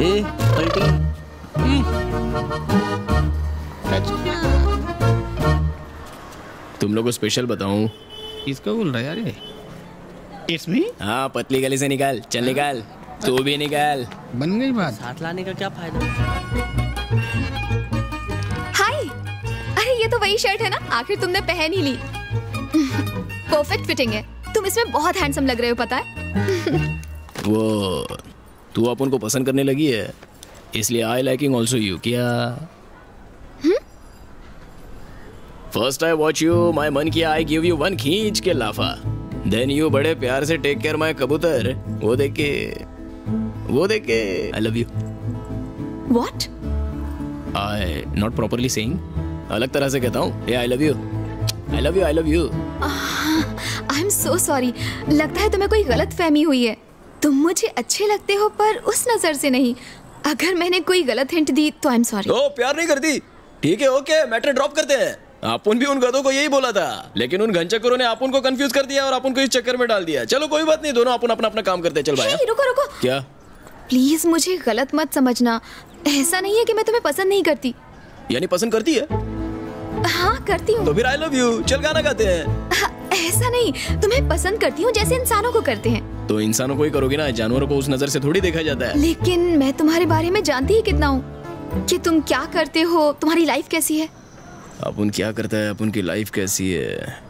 पलटी। तुम लोग को स्पेशल बताऊं? इसको बोल रहा है यार ये। It's me? हाँ, पतली गली से निकाल, चल निकाल, तू भी निकाल। बन गई बात। साथ लाने का क्या फायदा? हाय, अरे ये तो वही शर्ट है ना, आखिर तुमने पहन ही ली। परफेक्ट फिटिंग है, तुम इसमें बहुत हैंडसम लग रहे हो, पता है? वो तू अपन को पसंद करने लगी है, इसलिए आई लाइकिंग ऑल्सो यू। क्या फर्स्ट आई वॉच यू, माई मन किया आई गिव यू वन खींच के लाफा, देन यू बड़े प्यार से टेक केयर माई कबूतर, वो देख के I love you. What? I not properly saying, अलग तरह से कहता हूँ, ये I love you, I love you, I love you. I am so sorry, लगता है तुम्हें कोई गलत फहमी हुई है। तुम मुझे अच्छे लगते हो पर उस नजर से नहीं। अगर मैंने कोई गलत हिंट दी तो आई एम सॉरी। ओ, प्यार नहीं करती, ठीक है, ओके, मैटर ड्रॉप करते हैं। अपन भी उन गधों को यही बोला था, लेकिन उन घनचक्करों ने अपन को कंफ्यूज कर दिया और अपन को इस चक्कर में डाल दिया। चलो कोई बात नहीं, दोनों अपन अपना अपना काम करते हैं। चल भाई। हे, रुको रुको। क्या? प्लीज मुझे गलत मत समझना, ऐसा नहीं है कि मैं तुम्हें पसंद नहीं करती। यानी पसंद करती है? हाँ करती हूँ। तो फिर आई लव यू, चल गाना गाते हैं। ऐसा नहीं, तुम्हें पसंद करती हूँ जैसे इंसानों को करते हैं। तो इंसानों को ही करोगी ना, जानवरों को उस नजर से थोड़ी देखा जाता है। लेकिन मैं तुम्हारे बारे में जानती ही कितना हूँ, कि तुम क्या करते हो, तुम्हारी लाइफ कैसी है। अपन क्या करता है, अपन की लाइफ कैसी है।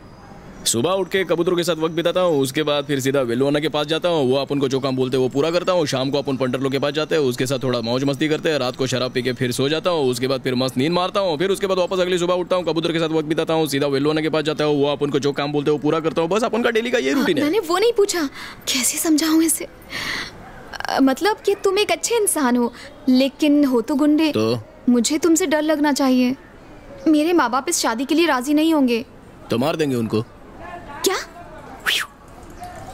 सुबह उठ के कबूतरों के साथ वक्त बिताता हूँ, उसके बाद फिर सीधा वेल्लुआना के पास जाता हूँ, वो अपन को जो काम बोलते हैं वो पूरा करता हूँ। शाम को अपन पंटरलो के पास जाते हैं, उसके साथ थोड़ा मौज मस्ती करते हैं। रात को शराब पी के फिर सो जाता हूँ, उसके बाद फिर मस्त नींद मारता हूँ। फिर उसके बाद वापस अगली सुबह उठता हूँ, कबूतर के साथ वक्त बिताता हूँ, सीधा वेल्लुआना के पास जाता हूँ, वो अपन को जो काम बोलते हैं वो पूरा करता हूँ। बस अपन का डेली का ये रूटीन है। मैंने वो नहीं पूछा, कैसे समझाऊं इसे। मतलब कि तुम एक अच्छे इंसान हो, लेकिन हो तो गुंडे। तो मुझे तुमसे डर लगना चाहिए। मेरे माँ बाप इस शादी के लिए राजी नहीं होंगे। तो मार देंगे उनको। क्या?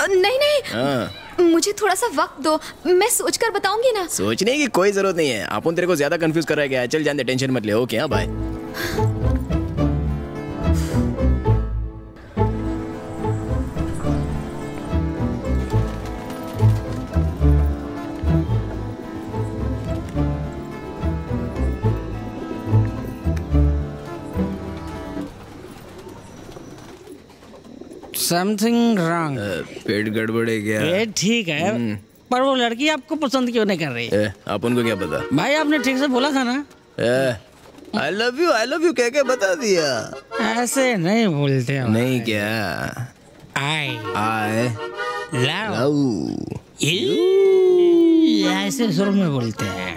नहीं नहीं, हाँ। मुझे थोड़ा सा वक्त दो, मैं सोचकर बताऊंगी ना। सोचने की कोई जरूरत नहीं है, अपन तेरे को ज्यादा कंफ्यूज कर रहा है क्या? चल जान दे, टेंशन मत ले। ओके, हाँ बाय। Something wrong. पेट गड़बड़ है क्या? ये ठीक है, पर वो लड़की आपको पसंद क्यों नहीं कर रही? अपन को क्या पता भाई, आपने ठीक से बोला था ना। आई लव यू कह के बता दिया। ऐसे नहीं बोलते हो। नहीं क्या? आई लव ऐसे सुर में बोलते हैं।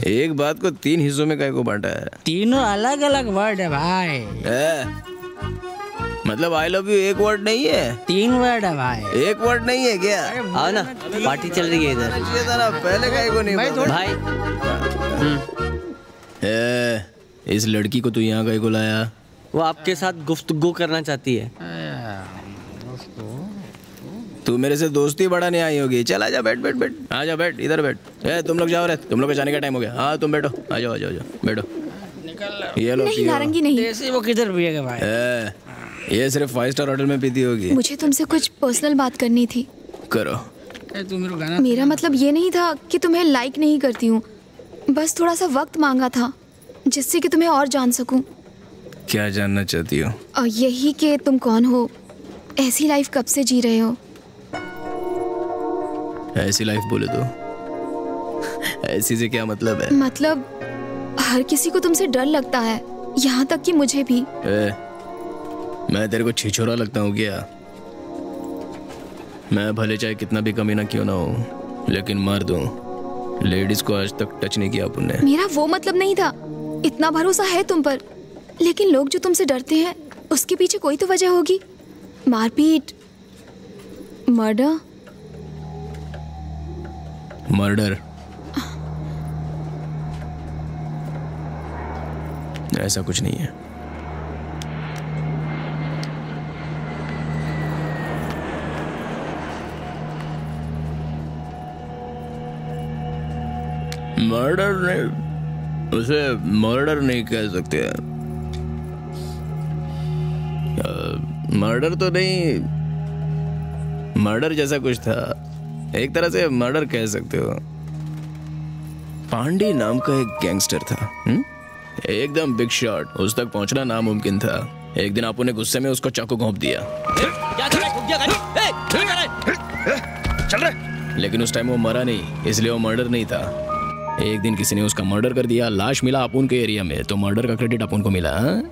एक बात को 3 हिस्सों में काहे को बांटा है? तीनों अलग अलग वर्ड है भाई। मतलब आई लव यू एक वर्ड नहीं है? 3 वर्ड है भाई। एक वर्ड नहीं है क्या? आओ ना, पार्टी चल रही है इधर। पहले काहे को नहीं भाई। इस लड़की को तू यहाँ काहे को लाया? वो आपके साथ गुफ्तगू करना चाहती है। तू मेरे से दोस्ती बढ़ाने आई होगी। चल आजा, बैठ बैठ बैठ, आजा बैठ, इधर बैठ। तुम लोग जाओ रे, तुम लोग का जाने का टाइम हो गया। हाँ तुम बैठो, आ जाओ आ जाओ बैठो। ये लो नहीं नारंगी नहीं। देसी वो किधर पिएगा भाई? ये सिर्फ 5 स्टार होटल में पीती होगी। मुझे तुमसे कुछ पर्सनल बात करनी थी। करो। तू मेरे गाना। मेरा मतलब ये नहीं था कि तुम्हें लाइक नहीं करती हूँ, बस थोड़ा सा वक्त मांगा था जिससे कि तुम्हें और जान सकूं। क्या जानना चाहती हो? यही कि तुम कौन हो, ऐसी लाइफ कब से जी रहे हो। ऐसी लाइफ बोले तो ऐसी से क्या मतलब है? मतलब हर किसी को तुमसे डर लगता है, यहाँ तक कि मुझे भी। मैं तेरे को छिछोरा लगता हूँ क्या? मैं भले चाहे कितना भी कमीना क्यों ना हो, लेकिन मार दूं, लेडीज को आज तक टच नहीं किया अपन ने। मेरा वो मतलब नहीं था, इतना भरोसा है तुम पर, लेकिन लोग जो तुमसे डरते हैं उसके पीछे कोई तो वजह होगी। मारपीट, मर्डर। मर्डर? ऐसा कुछ नहीं है। मर्डर नहीं, उसे मर्डर नहीं कह सकते। मर्डर तो नहीं, मर्डर जैसा कुछ था, एक तरह से मर्डर कह सकते हो। पांडे नाम का एक गैंगस्टर था, एकदम बिग शॉट, उस तक पहुंचना नामुमकिन था। एक दिन आपू ने गुस्से में उसको चाकू घोंप दिया। चल रहे। लेकिन उस टाइम वो मरा नहीं, इसलिए वो मर्डर नहीं था। एक दिन किसी ने उसका मर्डर कर दिया, लाश मिला अपुन के एरिया में, तो मर्डर का क्रेडिट अपुन को मिला। हाँ?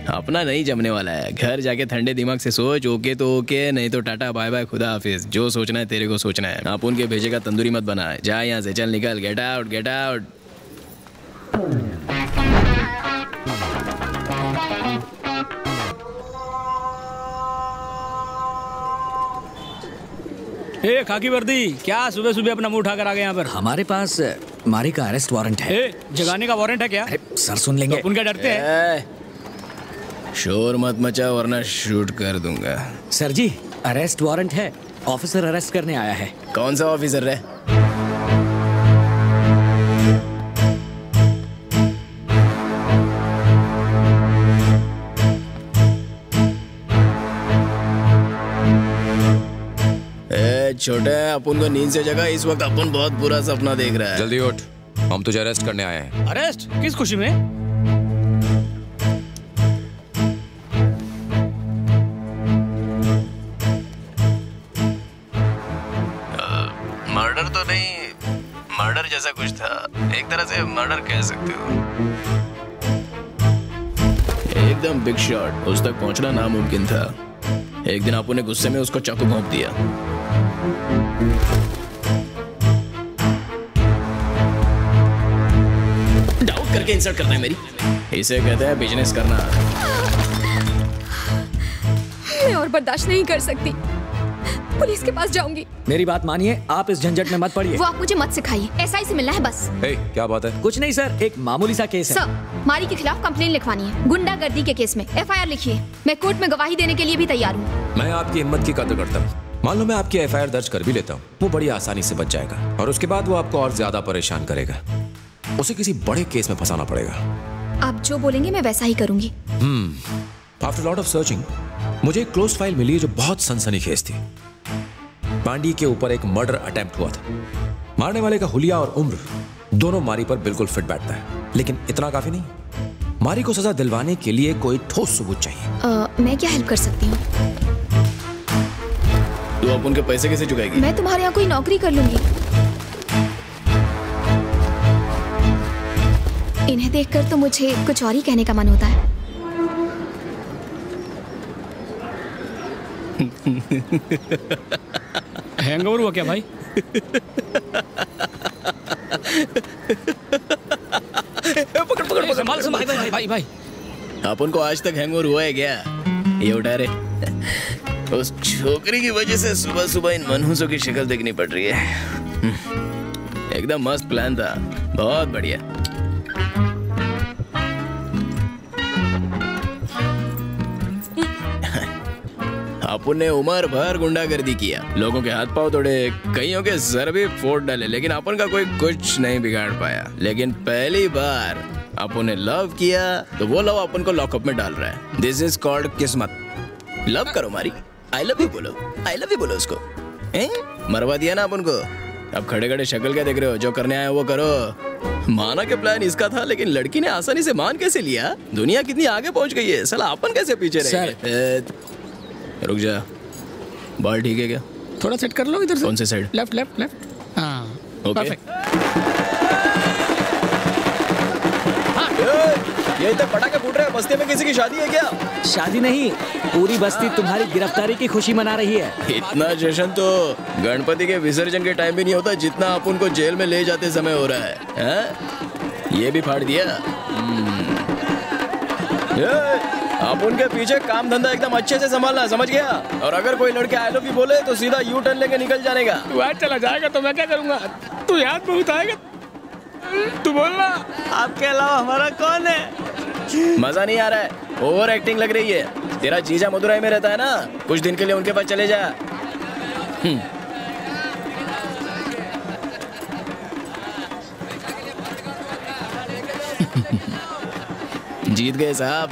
अपना नहीं जमने वाला है, घर जाके ठंडे दिमाग से सोच। ओके तो ओके, नहीं तो टाटा बाय बाय, खुदा हाफिज। जो सोचना है तेरे को सोचना है। अपुन के भेजे का तंदूरी मत बना। जा यहाँ से, चल निकल, गेट आउट गेट आउट। ए खाकी वर्दी, क्या सुबह सुबह अपना मुंह उठाकर आ गए यहाँ पर? हमारे पास मारी का अरेस्ट वारंट है। जगाने का वारंट है क्या? सर सुन लेंगे। तो उनका डरते हैं। शोर मत मचा वरना शूट कर दूंगा। सर जी, अरेस्ट वारंट है, ऑफिसर अरेस्ट करने आया है। कौन सा ऑफिसर है? छोटे, अपन को नींद से जगा, इस वक्त अपन बहुत बुरा सपना देख रहा है। जल्दी उठ, हम तुझे अरेस्ट करने आए हैं। अरेस्ट? किस खुशी में? मर्डर तो नहीं, मर्डर जैसा कुछ था, एक तरह से मर्डर कह सकते हो। एकदम बिग शॉट, उस तक पहुंचना नामुमकिन था। एक दिन आपू ने गुस्से में उसको चाकू घोंप दिया। डाउट करके इंसल्ट करना है मेरी, इसे कहते हैं बिजनेस करना। मैं और बर्दाश्त नहीं कर सकती, पुलिस के पास जाऊंगी। मेरी बात मानिए, आप इस झंझट में मत पड़िए। वो आप मुझे मत सिखाइए, एसआई से मिलना है बस। क्या बात है? कुछ नहीं सर, एक मामूली सा केस है। सर, मारी के खिलाफ कंप्लेन लिखवानी है, गुंडागर्दी के केस में। एफआईआर लिखिए, मैं कोर्ट में गवाही देने के लिए भी तैयार हूँ। मैं आपकी हिम्मत की कदर करता हूँ। मान लो मैं आपकी एफआईआर दर्ज कर भी लेता हूँ, वो बड़ी आसानी से बच जाएगा और उसके बाद वो आपको और ज्यादा परेशान करेगा। उसे किसी बड़े केस में फंसाना पड़ेगा। आप जो बोलेंगे मैं वैसा ही करूंगी। आफ्टर लॉट ऑफ सर्चिंग मुझे एक क्लोज फाइल मिली है जो बहुत सनसनीखेज थी। पांडी के ऊपर एक मर्डर अटेम्प्ट हुआ था। मारने वाले का हुलिया और उम्र दोनों मारी पर बिल्कुल फिट बैठता है, लेकिन इतना काफी नहीं। मारी को सजा दिलवाने के लिए कोई ठोस सबूत चाहिए। मैं क्या हेल्प कर सकती हूँ? तू अब उनके पैसे कैसे चुकाएगी? मैं तुम्हारे यहाँ कोई नौकरी कर लूंगी। इन्हें देखकर तो मुझे कुछ और ही कहने का मन होता है। हैंगओवर हुआ क्या भाई? पकड़ पकड़ पकड़ संभाल संभाल भाई भाई भाई। अपन को आज तक हैंगओवर हुआ है क्या? ये उठा रे। उस छोकरी की वजह से सुबह सुबह इन मनहूसों की शक्ल देखनी पड़ रही है। एकदम मस्त प्लान था, बहुत बढ़िया। अपन ने उम्र भर गुंडागर्दी किया, लोगों के हाथ पांव तोड़े, कईयों के सर भी फोड़ डाले, लेकिन अपन का कोई कुछ नहीं बिगाड़ पाया। लेकिन पहली बार अपन ने लव किया तो वो लव अपन को लॉकअप में डाल रहा है। दिस इज कॉल्ड किस्मत। लव करो मारी, आई लव यू बोलो, आई लव यू बोलो उसको। मरवा दिया ना अपन को। अब खड़े खड़े शक्ल क्या देख रहे हो? जो करने आए वो करो। माना के प्लान इसका था, लेकिन लड़की ने आसानी से मान कैसे लिया? दुनिया कितनी आगे पहुंच गई है, साला अपन कैसे पीछे रहे? रुक जा, बाल ठीक है क्या? थोड़ा सेट कर लो इधर से। कौन से साइड? Left left left. हाँ ओके। ये तो पटाखे फूट रहे हैं, बस्ती में किसी की शादी है क्या? शादी नहीं, पूरी बस्ती तुम्हारी गिरफ्तारी की खुशी मना रही है। इतना जश्न तो गणपति के विसर्जन के टाइम भी नहीं होता जितना अपन को जेल में ले जाते समय हो रहा है। ये भी फाड़ दिया। आप उनके पीछे काम धंधा एकदम अच्छे से संभालना, समझ गया? और अगर कोई लड़के आई लव यू बोले तो सीधा यू टर्न लेके निकल जाने का। तू आज चला जाएगा तो मैं क्या करूंगा? तू याद बहुत आएगा। तू बोलना, आपके अलावा हमारा कौन है? मजा नहीं आ रहा है, ओवर एक्टिंग लग रही है। तेरा जीजा मदुराई में रहता है ना, कुछ दिन के लिए उनके पास चले जा। जीत गए साहब।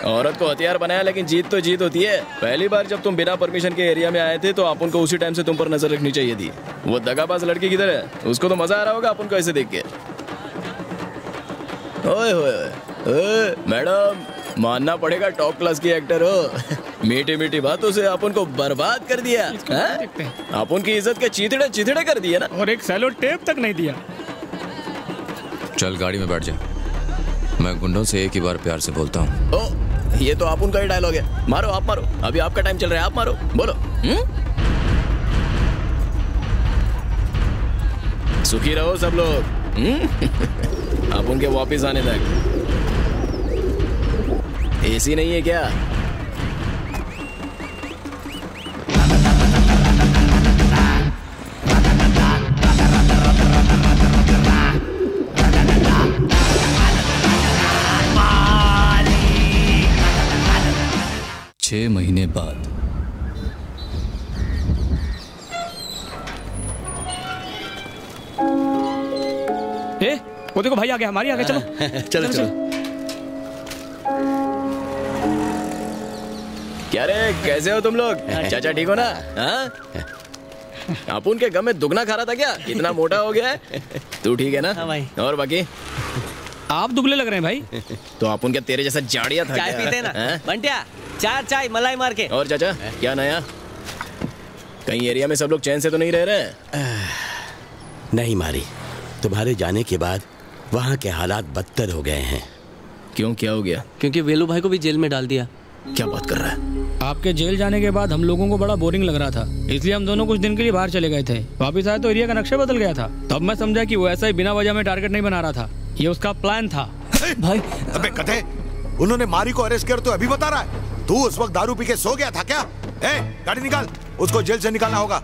औरत को हथियार बनाया, लेकिन जीत तो जीत होती है। पहली बार जब तुम बिना परमिशन के एरिया में आए थे तो अपन को उसी टाइम से तुम पर नजर रखनी चाहिए थी। वो दगाबाज लड़की किधर है? उसको तो मजा आ रहा होगा अपन को ऐसे देख के। ओए ओए मैडम, मानना पड़ेगा टॉप क्लास की एक्टर हो। मीठी मीठी बातों से अपन को बर्बाद कर दिया। अपन की इज्जत के चीथड़े चीथड़े कर दिया ना। और एक सेलो टेप तक नहीं दिया। चल गाड़ी में बैठ जा। मैं गुंडों से एक ही बार प्यार से बोलता हूँ। ओ, ये तो आप उनका ही डायलॉग है। मारो, आप मारो, अभी आपका टाइम चल रहा है, आप मारो, बोलो। सुखी रहो सब लोग। आप उनके वापिस आने तक। एसी नहीं है क्या? छह महीने बाद वो देखो भाई आ गया, हमारी आ गया। चलो चलो चलो। क्या रे, कैसे हो तुम लोग? चाचा ठीक हो ना? हाँ? अपुन के गम में दुगना खा रहा था क्या? इतना मोटा हो गया है? तू ठीक है ना? हाँ भाई। और बाकी आप दुबले लग रहे हैं भाई। तो अपुन क्या तेरे जैसा जाड़िया था? चाय क्या? पीते ना हाँ? बंटिया, चार चाय मलाई मार के। और चाचा क्या नया? कहीं एरिया में सब लोग चैन से तो नहीं रह रहे? नहीं मारी, तुम्हारे जाने के बाद वहाँ के हालात बदतर हो गए हैं। क्यों, क्या हो गया? क्योंकि वेलू भाई को भी जेल में डाल दिया। क्या बात कर रहा है? आपके जेल जाने के बाद हम लोगों को बड़ा बोरिंग लग रहा था, इसलिए हम दोनों कुछ दिन के लिए बाहर चले गए थे। वापिस आए तो एरिया का नक्शा बदल गया था। तब मैं समझा कि वो ऐसा ही बिना वजह में टारगेट नहीं बना रहा था, ये उसका प्लान था। भाई अबे कथे, उन्होंने मारी को अरेस्ट कर तो अभी बता रहा है? तू उस वक्त दारू पी के सो गया था क्या? गाड़ी निकाल, उसको जेल से निकालना होगा।